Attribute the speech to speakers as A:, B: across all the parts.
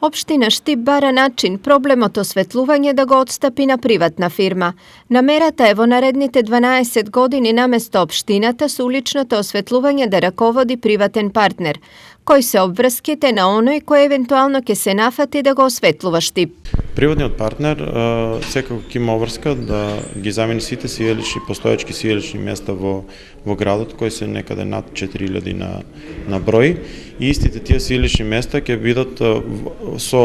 A: Општина Штип бара начин проблемот осветлување да го отстапи на приватна фирма. Намерата е во наредните 12 години наместо општината со уличното осветлување да раководи приватен партнер. Кои се обврските на оној кој евентуално ќе се нафати да го осветлува Штип?
B: Приватниот партнер секако ќе има обврска да ги замени сите сиелични, постоечки сиелични места во градот, кои се некаде над 4000 на број. И истите тие сиелични места ќе бидат со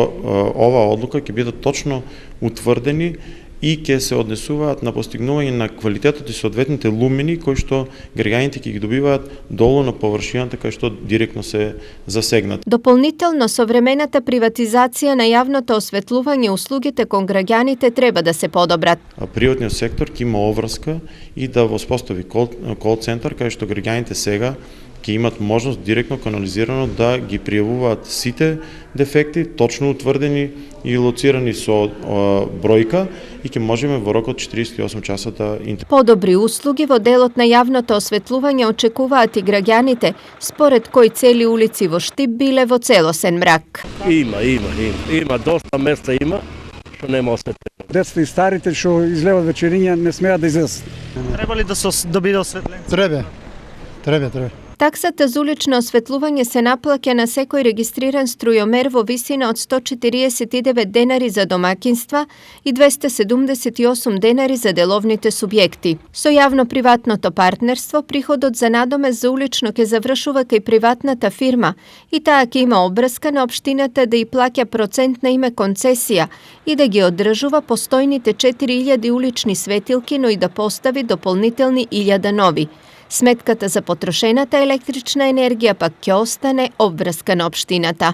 B: оваа одлука ќе бидат точно утврдени и ќе се однесуваат на постигнување на квалитетот и соодветните лумини кои што граѓаните ќе ги добиваат долу на површината кај што директно се засегнат.
A: Дополнително, современата приватизација на јавното осветлување услугите кон граѓаните треба да се подобрат.
B: Приватниот сектор ќе има обврска и да воспостави кол центар кај што граѓаните сега ќе имат можност директно канализирано да ги пријавуваат сите дефекти, точно утврдени и лоцирани со бројка и ќе можеме во рок од 48 часа да
A: Подобри услуги во делот на јавното осветлување очекуваат и граѓаните, според кои цели улици во Штип биле во целосен мрак.
C: Има доста места што нема осветлено.
D: Децата и старите што излеват вечериња не смеат да излезат.
E: Треба ли да биде осветлен?
D: Треба.
A: Таксата за улично осветлување се наплаќа на секој регистриран струјомер во висина од 149 денари за домакинства и 278 денари за деловните субјекти. Со јавно-приватното партнерство, приходот за надомест за улично ќе завршува кај приватната фирма и таа ќе има обврска на општината да и плаќа процент на име концесија и да ги одржува постојните 4000 улични светилки, но и да постави дополнителни 1000 нови. Сметката за потрошената електрична енергија пак ќе остане обврска на општината.